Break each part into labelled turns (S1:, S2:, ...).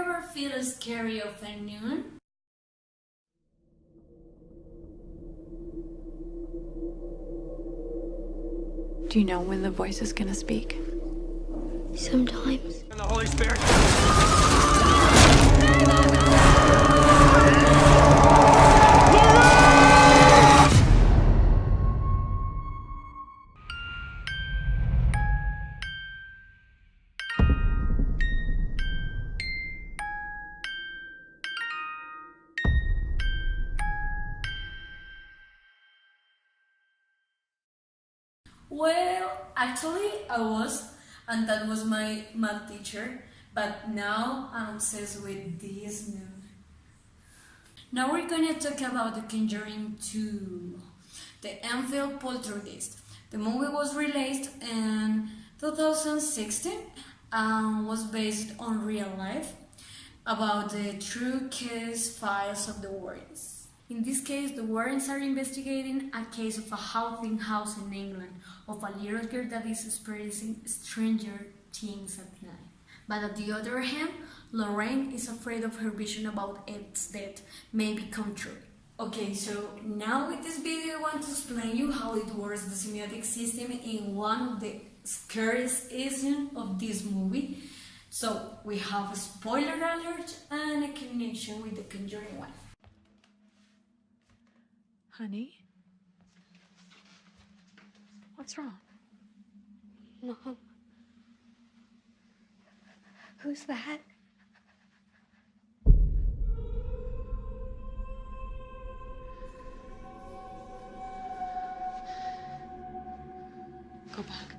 S1: ever feel scary of a noon?
S2: Do you know when the voice is gonna speak?
S3: Sometimes.
S4: And the Holy Spirit.
S1: Well, actually, I was, and that was my math teacher, but now I'm obsessed with this new. Now we're gonna talk about The Conjuring 2, the Enfield Poltergeist. The movie was released in 2016 and was based on real life about the true case files of the Warrens. In this case, the Warrens are investigating a case of a haunting house in England of a little girl that is experiencing stranger things at night. But on the other hand, Lorraine is afraid of her vision about Ed's death may become true. Okay, so now with this video I want to explain you how it works, the semiotic system in one of the scariest scenes of this movie. So we have a spoiler alert and a connection with the Conjuring 1.
S2: Honey? What's wrong?
S3: Mom. Who's that?
S2: Go back.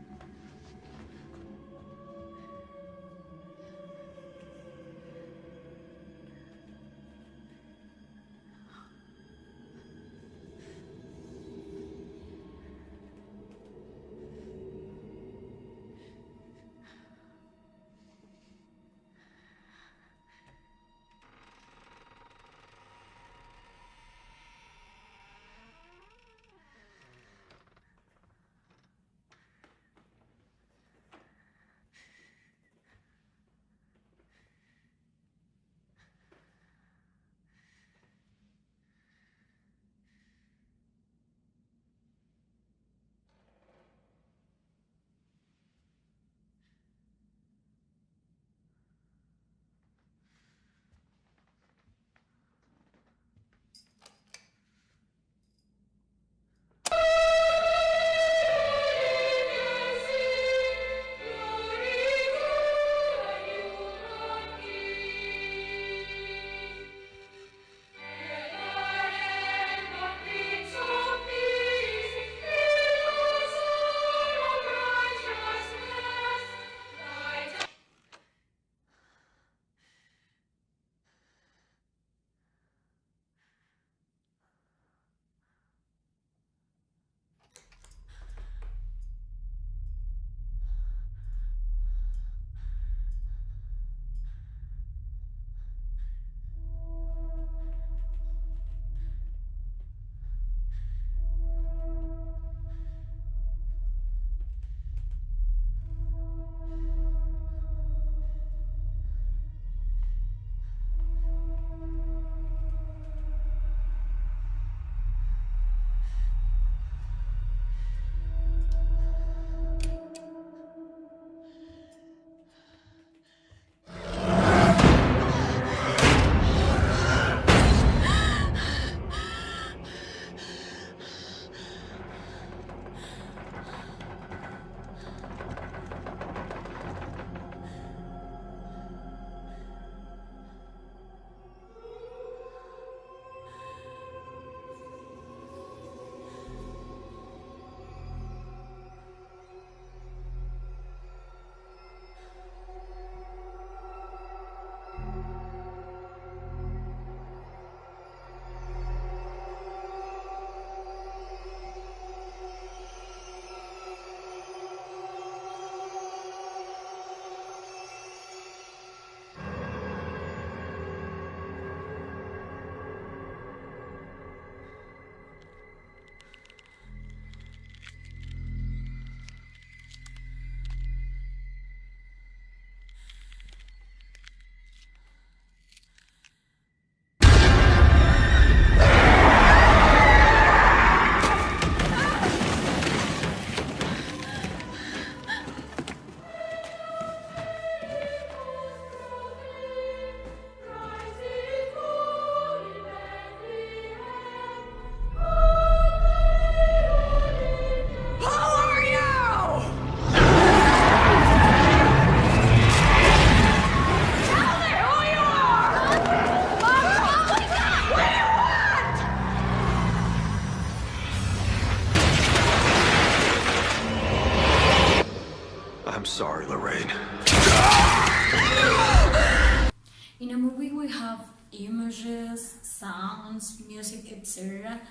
S1: we have images, sounds, music, etc.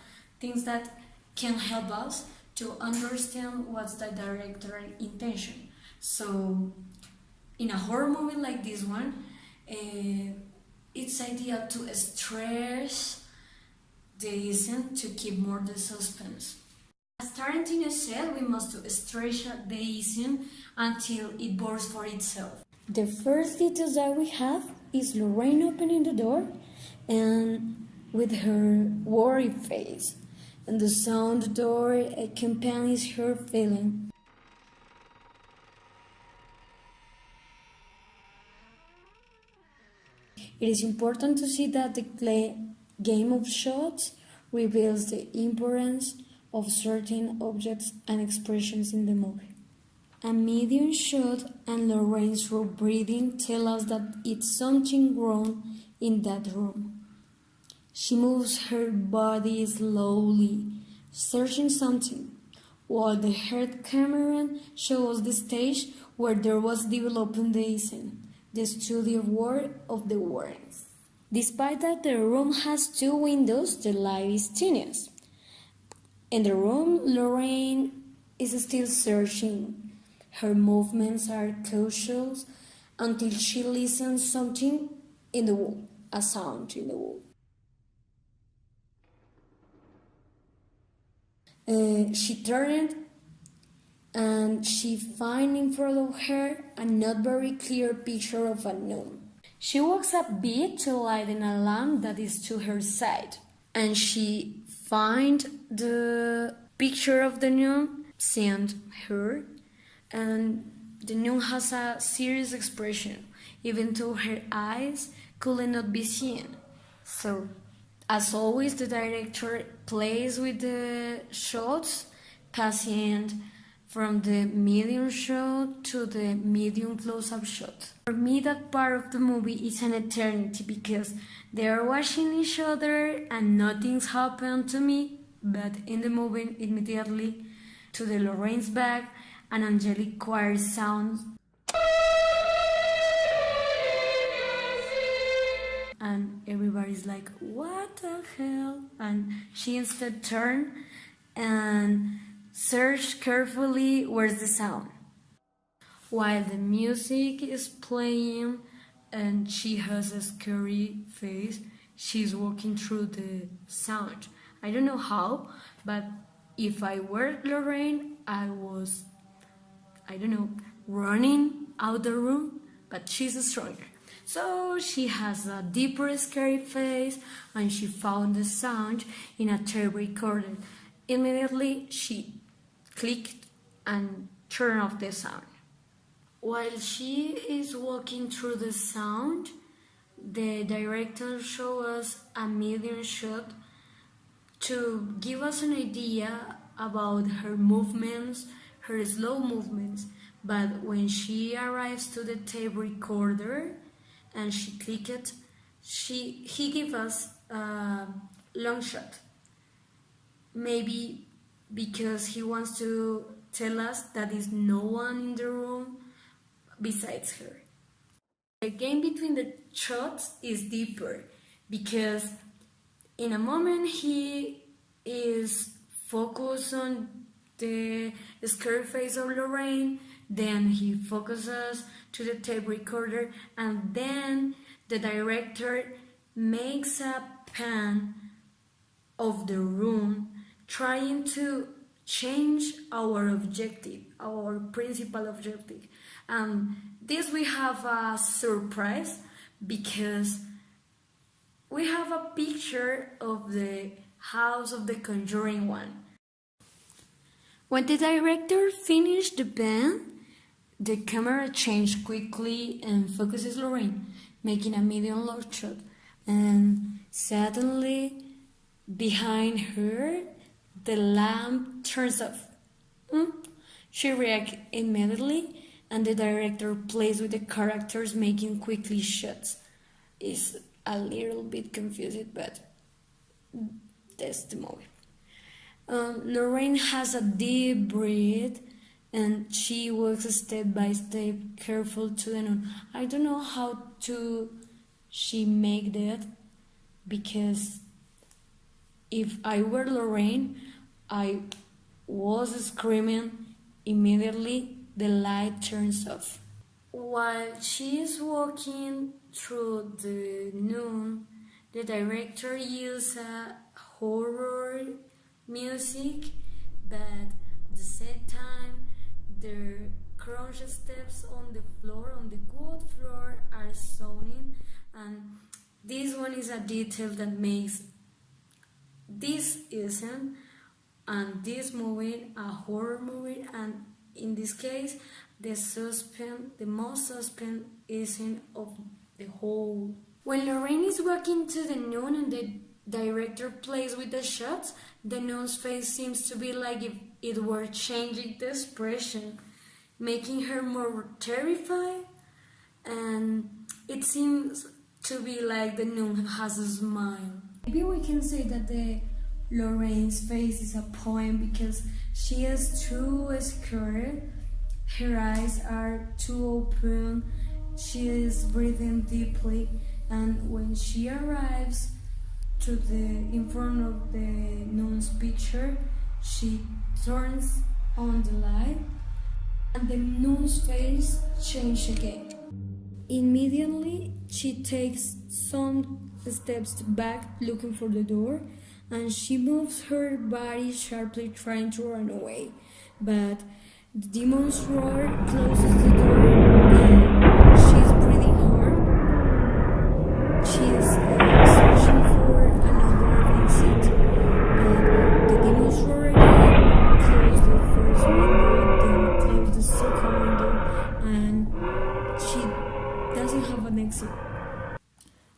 S1: Things that can help us to understand what's the director intention. So in a horror movie like this one, it's ideal to stress the scene to keep more the suspense. As Tarantino said, we must stretch the scene until it bores for itself. The first details that we have is Lorraine opening the door and with her worried face, and the sound of the door accompanies her feeling. It is important to see that the game of shots reveals the importance of certain objects and expressions in the movie. A medium shot and Lorraine's raw breathing tell us that it's something wrong in that room. She moves her body slowly, searching something, while the head camera shows the stage where there was developing the scene, the studio work of the Warrens. Despite that the room has 2 windows, the light is tenuous. In the room, Lorraine is still searching. Her movements are cautious until she listens something in the wall, a sound in the wall. She turned and she finds in front of her a not very clear picture of a gnome. She walks a bit to light in a lamp that is to her side, and she finds the picture of the gnome sent her, and the gnome has a serious expression, even though her eyes could not be seen. So, as always, the director plays with the shots, passing from the medium shot to the medium close-up shot. For me, that part of the movie is an eternity because they are watching each other and nothing's happened to me, but in the movie, immediately to the Lorraine's back, an angelic choir sounds, and everybody's like, what the hell? And she instead turned and searched carefully where's the sound. While the music is playing and she has a scary face, she's walking through the sound. I don't know how, but if I were Lorraine, I don't know, running out the room, but she's stronger. So she has a deeper scary face and she found the sound in a tape recorder. Immediately she clicked and turned off the sound. While she is walking through the sound, the director shows us a medium shot to give us an idea about her movements, her slow movements. But when she arrives to the tape recorder and she clicked it, he gives us a long shot. Maybe because he wants to tell us that there is no one in the room besides her. The game between the shots is deeper because in a moment he is focused on the scary face of Lorraine, then he focuses to the tape recorder, and then the director makes a pan of the room trying to change our objective, our principal objective. This we have a surprise because we have a picture of the house of the Conjuring one. When the director finished the band, the camera changed quickly and focuses Lorraine, making a medium long shot. And suddenly, behind her, the lamp turns off. She reacts immediately, and the director plays with the characters, making quickly shots. It's a little bit confusing, but that's the movie. Lorraine has a deep breath, and she walks step by step, careful to the nun. I don't know how to she made it because if I were Lorraine, I was screaming immediately the light turns off. While she is walking through the noon, the director used a horror music, but at the same time, the crunch steps on the floor, on the wood floor, are sounding, and this one is a detail that makes this isn't and this movie a horror movie, and in this case the most suspense isn't of the whole. When Lorraine is walking to the noon and the director plays with the shots, the noon's face seems to be like if it were changing the expression, making her more terrified, and it seems to be like the noon has a smile. Maybe we can say that the Lorraine's face is a poem because she is too scared, her eyes are too open, she is breathing deeply, and when she arrives to in front of the noon's picture, she turns on the light and the noon's face changes again. Immediately, she takes some steps back looking for the door, and she moves her body sharply trying to run away. But the demon's roar closes the door and she's breathing hard. She's searching for another exit, but the demon's roar again closed the first window, then closed the second window, and she doesn't have an exit.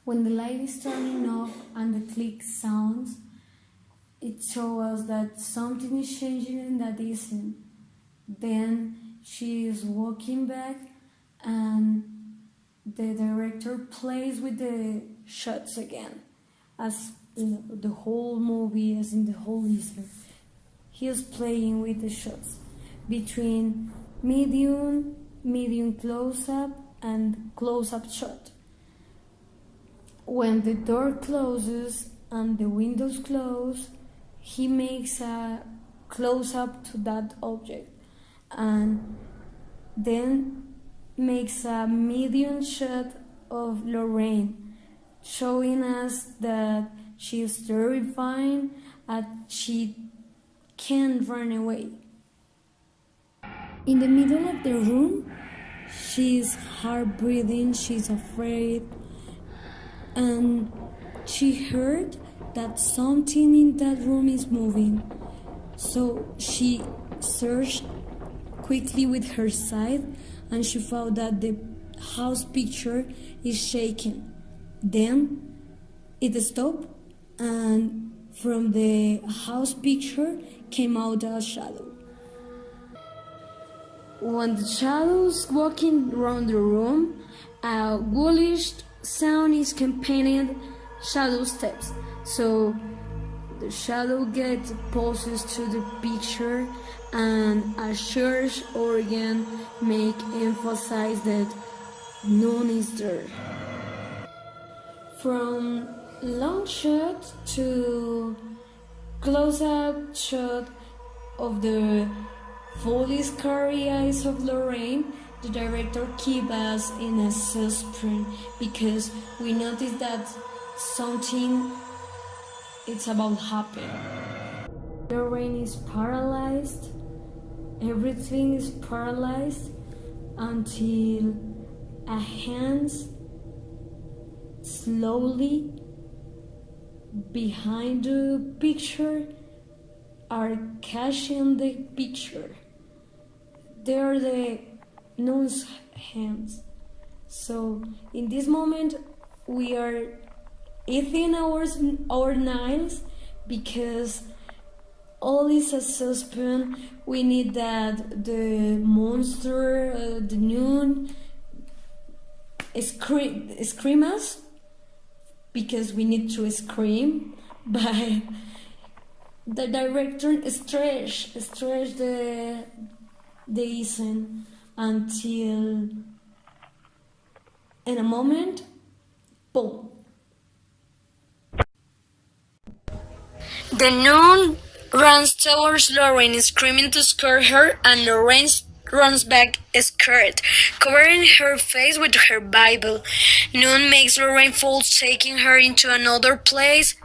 S1: When the light is turning off and the click sounds, it shows us that something is changing and that isn't. Then she is walking back and the director plays with the shots again. As in the whole movie, as in the whole Easter. He is playing with the shots between medium close-up and close-up shot. When the door closes and the windows close, he makes a close-up to that object and then makes a medium shot of Lorraine, showing us that she is terrifying and she can't run away. In the middle of the room, she's hard breathing, she's afraid, and she heard that something in that room is moving. So she searched quickly with her sight and she found that the house picture is shaking. Then it stopped and from the house picture came out a shadow. When the shadow's walking around the room, a ghoulish sound is accompanying shadow steps. So the shadow gets poses to the picture and a church organ make emphasize that none is there. From long shot to close-up shot of the fully scary eyes of Lorraine, the director keeps us in a suspense because we notice that something is about to happen. Lorraine is paralyzed. Everything is paralyzed until a hand slowly behind the picture are catching the picture. They are the nun's hands. So in this moment we are eating our nails because all is a suspense. We need that the monster, the nun, scream us because we need to scream, but the director stretch the scene until in a moment Boom.
S4: The nun runs towards Lorraine, screaming to scare her, and Lorraine runs back scared, covering her face with her Bible. Nun makes Lorraine fall, taking her into another place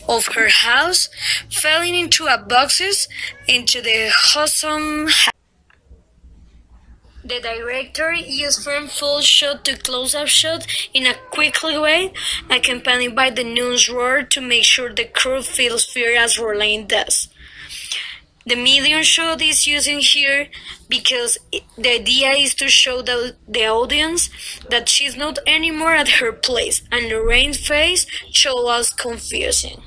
S4: of her house, falling into a boxes into the awesome house. The director used from full shot to close-up shot in a quick way, accompanied by the nun's roar to make sure the crew feels fear as Lorraine does. The medium shot is using here because the idea is to show the audience that she's not anymore at her place, and Lorraine's face shows us confusing.